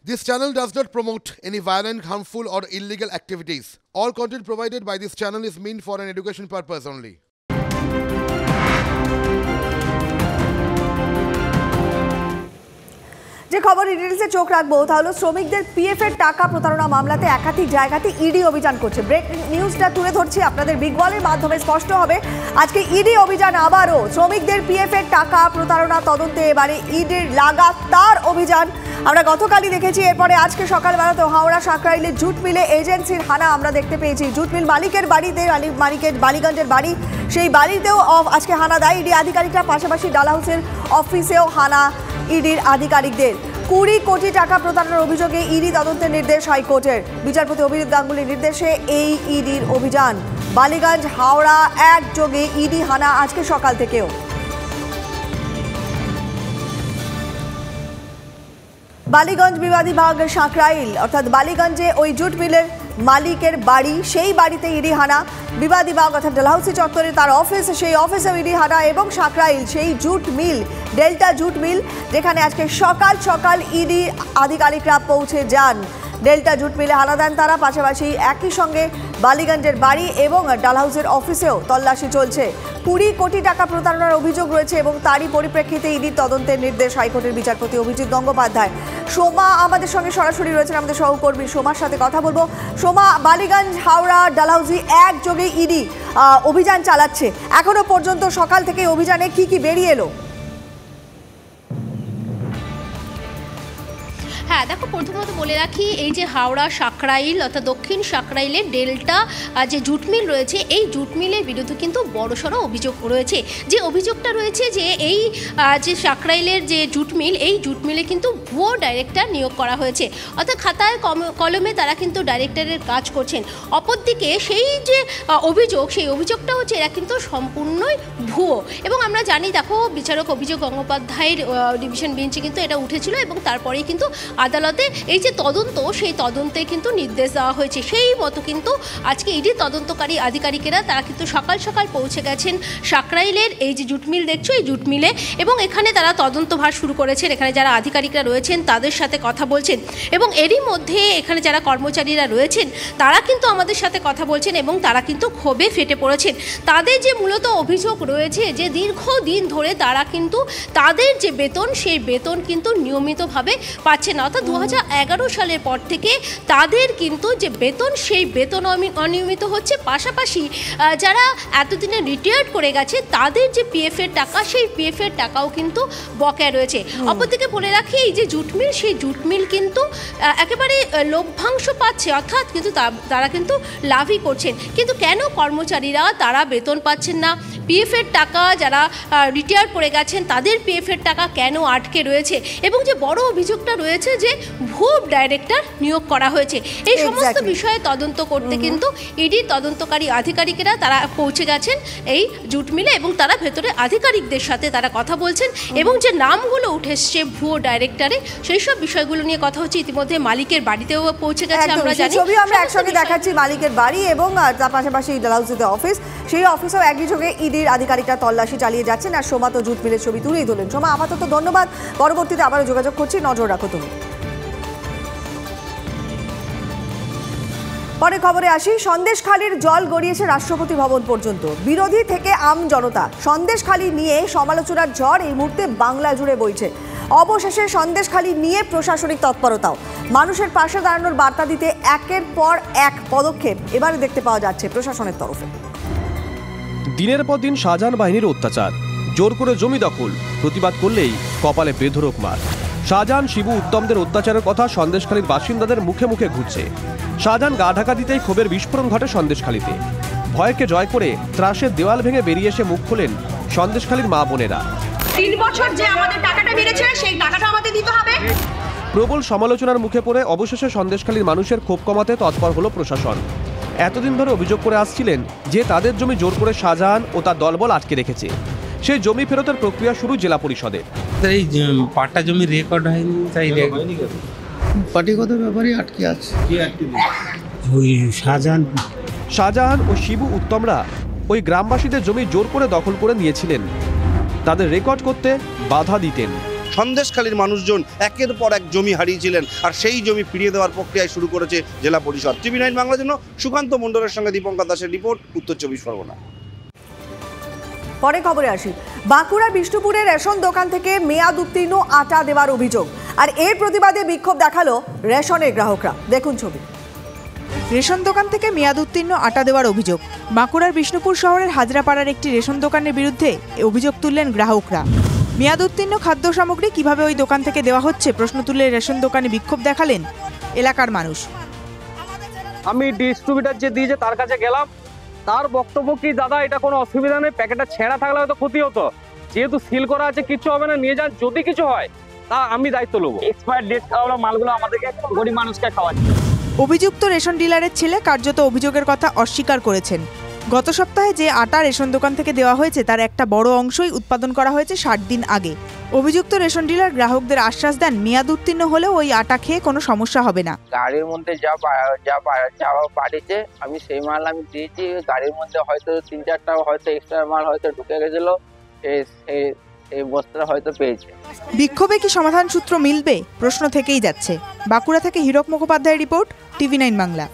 This channel does not promote any violent, harmful, or illegal activities. All content provided by this channel is meant for an education purpose only. যে খবর ডিটেইলসে চোখ রাখবো তা হলো শ্রমিকদের PF এর টাকা প্রতারণা মামলাতে একাধিক জায়গাতে ইডি অভিযান করছে। ব্রেকিং নিউজটা তুলে ধরছি আপনাদের বিগ ওয়ালের মাধ্যমে স্পষ্ট হবে। আজকে ইডি অভিযান আবারও শ্রমিকদের পিএফ এর টাকা প্রতারণা তদন্তে এবারে ইডির লাগাতার অভিযান আমরা গতকালই দেখেছি। এরপরে আজকে সকালবেলাতে হাওড়া সাকরাইলের জুট মিলে এজেন্সির হানা আমরা দেখতে পেয়েছি। জুট মিল মালিকের বাড়িতে মালিকের বালিগঞ্জের বাড়ি, সেই বাড়িতেও আজকে হানা দেয় ইডি আধিকারিকরা। পাশাপাশি ডালহাউসের অফিসেও হানা ইডির আধিকারিকদের। 20 কোটি টাকা প্রতারণার অভিযোগে ইডি তদন্তের নির্দেশ হাইকোর্টের। বিচারপতি অভিজিৎ গাঙ্গুলির নির্দেশে এই ইডির অভিযান। বালিগঞ্জ হাওড়া একযোগে ইডি হানা আজকে সকাল থেকেও। বালিগঞ্জ বিবাদী ভাগ সাকরাইল অর্থাৎ বালিগঞ্জে ওই জুট মিলের মালিকের বাড়ি, সেই বাড়িতে ইডি হানা। বিবাদী বাগ অর্থাৎ ডালহাউসি চত্বরে তার অফিস, সেই অফিসেও ইডি হানা। এবং সাকরাইল সেই jute mill, Delta jute mill, যেখানে আজকে সকাল সকাল ইডি আধিকারিকরা পৌঁছে যান। ডেল্টা জুট মিলে হানা দেন তারা। পাশাপাশি একই সঙ্গে বালিগঞ্জের বাড়ি এবং ডালহাউসের অফিসেও তল্লাশি চলছে। 20 কোটি টাকা প্রতারণার অভিযোগ রয়েছে এবং তারই পরিপ্রেক্ষিতে ইডির তদন্তের নির্দেশ হাইকোর্টের বিচারপতি অভিজিৎ গঙ্গোপাধ্যায়। সোমা আমাদের সঙ্গে সরাসরি রয়েছেন, আমাদের সহকর্মী সোমার সাথে কথা বলবো। সোমা, বালিগঞ্জ হাওড়া ডালহাউসি একযোগে ইডি অভিযান চালাচ্ছে, এখনো পর্যন্ত সকাল থেকে অভিযানে কি কি বেরিয়ে এলো? হ্যাঁ দেখো, প্রথমত বলে রাখি এই যে হাওড়া সাকরাইল অর্থাৎ দক্ষিণ সাকরাইলের ডেল্টা যে জুট মিল রয়েছে, এই জুট মিলের বিরুদ্ধে কিন্তু বড়সড় অভিযোগ রয়েছে। যে অভিযোগটা রয়েছে যে এই যে সাকরাইলের যে জুট মিল, এই জুট মিলে কিন্তু ভুয়ো ডাইরেক্টর নিয়োগ করা হয়েছে। অর্থাৎ খাতায় কলমে তারা কিন্তু ডাইরেক্টরের কাজ করছেন। অপরদিকে সেই যে অভিযোগ, সেই অভিযোগটা হচ্ছে এরা কিন্তু সম্পূর্ণই ভুয়ো। এবং আমরা জানি, দেখো, বিচারক অভিযোগ গঙ্গোপাধ্যায়ের ডিভিশন বেঞ্চে কিন্তু এটা উঠেছিল এবং তারপরেই কিন্তু আদালতে এই যে তদন্ত, সেই তদন্তে কিন্তু নির্দেশ দেওয়া হয়েছে। সেই মতো কিন্তু আজকে ইডি তদন্তকারী আধিকারিকেরা তারা কিন্তু সকাল সকাল পৌঁছে গেছেন সাকরাইলের এই যে জুট মিল দেখছো, এই জুট মিলে, এবং এখানে তারা তদন্তভার শুরু করেছেন। এখানে যারা আধিকারিকরা রয়েছেন তাদের সাথে কথা বলছেন এবং এরই মধ্যে এখানে যারা কর্মচারীরা রয়েছেন তারা কিন্তু আমাদের সাথে কথা বলছেন এবং তারা কিন্তু ক্ষোভে ফেটে পড়েছেন। তাদের যে মূলত অভিযোগ রয়েছে যে দীর্ঘদিন ধরে তারা কিন্তু তাদের যে বেতন, সেই বেতন কিন্তু নিয়মিতভাবে পাচ্ছে না। অর্থাৎ 2011 সালের পর থেকে তাদের কিন্তু যে বেতন, সেই বেতন অনিয়মিত হচ্ছে। পাশাপাশি যারা এতদিনে রিটায়ার্ড করে গেছে তাদের যে পিএফের টাকা, সেই পিএফের টাকাও কিন্তু বকেয়া রয়েছে। অপরদিকে বলে রাখি এই যে জুট মিল, সেই জুট মিল কিন্তু একেবারে লভ্যাংশ পাচ্ছে, অর্থাৎ কিন্তু তারা কিন্তু লাভই করছেন। কিন্তু কেন কর্মচারীরা তারা বেতন পাচ্ছেন না? পিএফের টাকা, যারা রিটায়ার করে গেছেন তাদের পিএফের টাকা কেন আটকে রয়েছে? এবং যে বড় অভিযোগটা রয়েছে যে ভুয়ো ডাইরেক্টর নিয়োগ করা হয়েছে। এই সমস্ত বিষয়ে তদন্ত করতে কিন্তু ইডি তদন্তকারী আধিকারিকেরা তারা পৌঁছে গেছেন এই জুট মিলে এবং তারা ভেতরে আধিকারিকদের সাথে তারা কথা বলছেন এবং যে নামগুলো উঠে এসছে ভুয়ো ডাইরেক্টরে, সেই সব বিষয়গুলো নিয়ে কথা হচ্ছে। ইতিমধ্যে মালিকের বাড়িতেও পৌঁছে গেছে, আমরা জানি। ছবি আমরা একসঙ্গে দেখাচ্ছি, মালিকের বাড়ি এবং তার পাশাপাশি ডালহাউসিতে অফিস, সেই অফিসেও একযোগে ইডির আধিকারিকরা তল্লাশি চালিয়ে যাচ্ছেন। আর সোমা তো জুট মিলের ছবি তুলেই ধরলেন। সোমা, আপাতত ধন্যবাদ, পরবর্তীতে আবারও যোগাযোগ করছি, নজর রাখো তুমি। পরে খবরে আসি। সন্দেশখালির জল গড়িয়েছে রাষ্ট্রপতি ভবন পর্যন্ত। বিরোধী থেকে আম জনতা সন্দেশখালি নিয়ে সমালোচনার ঝড় এই মুহূর্তে বাংলা জুড়ে বইছে। অবশেষে সন্দেশখালি নিয়ে প্রশাসনিক তৎপরতাও, মানুষের পাশে দাঁড়ানোর বার্তা দিতে একের পর এক পদক্ষেপ এবারে দেখতে পাওয়া যাচ্ছে প্রশাসনের তরফে। দিনের পর দিন শাহজাহান বাহিনীর অত্যাচার, জোর করে জমি দখল, প্রতিবাদ করলেই কপালে বেধড়ক মার। শাহজাহান শিবু উত্তমদের অত্যাচারের কথা সন্দেশখালীর বাসিন্দাদের মুখে মুখে ঘুরছে। শাহজাহান গা ঢাকা দিতেই ক্ষোভের বিস্ফোরণ ঘটে সন্দেশখালীতে। ভয়কে জয় করে ত্রাসের দেওয়াল ভেঙে বেরিয়ে এসে মুখ খোলেন সন্দেশখালীর মা বোনেরা। 3 বছর যে আমাদের টাকাটা মেরেছে, সেই টাকাটা আমাদের দিতে হবে। প্রবল সমালোচনার মুখে পড়ে অবশেষে সন্দেশখালীর মানুষের ক্ষোভ কমাতে তৎপর হলো প্রশাসন। এতদিন ধরে অভিযোগ করে আসছিলেন যে তাদের জমি জোর করে শাহজাহান ও তার দলবল আটকে রেখেছে। সেই জমি ফেরতের প্রক্রিয়া শুরু জেলা পরিষদের। এই পাট্টা জমি রেকর্ড হয়নি, তাই পার্টিগত ব্যাপারে আটকে আছে। ওই শাহজাহান ও শিবু উত্তমরা ওই গ্রামবাসীদের জমি জোর করে দখল করে নিয়েছিলেন। তাদের রেকর্ড করতে বাধা দিতেন। সন্দেশখালীর মানুষজন একের পর এক জমি হারিয়েছিলেন, আর সেই জমি ফিরিয়ে দেওয়ার প্রক্রিয়ায় শুরু করেছে জেলা পরিষদ। টিভি9 বাংলার জন্য সুকান্ত মণ্ডলের সঙ্গে দীপঙ্কর দাসের রিপোর্ট, উত্তর 24 পরগনা। পরে খবরে আসি। বাঁকুড়া বিষ্ণুপুরের রেশন দোকান থেকে মেয়াদ উত্তীর্ণ আটা দেওয়ার অভিযোগ, আর এর প্রতিবাদে বিক্ষোভ দেখালো রেশনের গ্রাহকরা। দেখুন ছবি। রেশন দোকান থেকে মেয়াদ উত্তীর্ণ আটা দেওয়ার অভিযোগ। বাঁকুড়ার বিষ্ণুপুর শহরের হাজরাপাড়ার একটি রেশন দোকানের বিরুদ্ধে অভিযোগ তুললেন গ্রাহকরা। মেয়াদ উত্তীর্ণ খাদ্য সামগ্রী কিভাবে ওই দোকান থেকে দেওয়া হচ্ছে প্রশ্ন তুলে রেশন দোকানে বিক্ষোভ দেখালেন এলাকার মানুষ। আমি ডিস্ট্রিবিউটার যে দিয়েছে তার কাছে গেলাম, তার বক্তব্য কি, দাদা এটা কোনো অসুবিধা নেই, প্যাকেটটা ছেঁড়া থাকলে হয়তো ক্ষতি হতো, যেহেতু সিল করা আছে কিচ্ছু হবে না, নিয়ে যান, যদি কিছু হয় তা আমি দায়িত্ব নেবো। এক্সপায়ার ডেট খাওয়া মালগুলো আমাদেরকে গরিব মানুষকে খাওয়াচ্ছে। অভিযুক্ত রেশন ডিলারের ছেলে কার্যত অভিযোগের কথা অস্বীকার করেছেন। গত সপ্তাহে যে আটা রেশন দোকান থেকে দেওয়া হয়েছে তার একটা বড় অংশই উৎপাদন করা হয়েছে 60 দিন আগে। অভিযুক্ত রেশন ডিলার গ্রাহকদের আশ্বাস দেন মেয়াদ উত্তীর্ণ হলেও ওই আটা খেয়ে কোনো সমস্যা হবে না। গাড়ির মধ্যে যা পাঠিয়েছে আমি সেই মাল আমি দিয়েছি, গাড়ির মধ্যে হয়তো 3-4টা হয়তো এক্সট্রা মাল হয়তো ঢুকে গেছিল, এই বস্তাটা হয়তো পেয়েছে। বিক্ষোভে কি সমাধান সূত্র মিলবে প্রশ্ন থেকেই যাচ্ছে। বাঁকুড়া থেকে হীরক মুখোপাধ্যায়ের রিপোর্ট, টিভি9 বাংলা।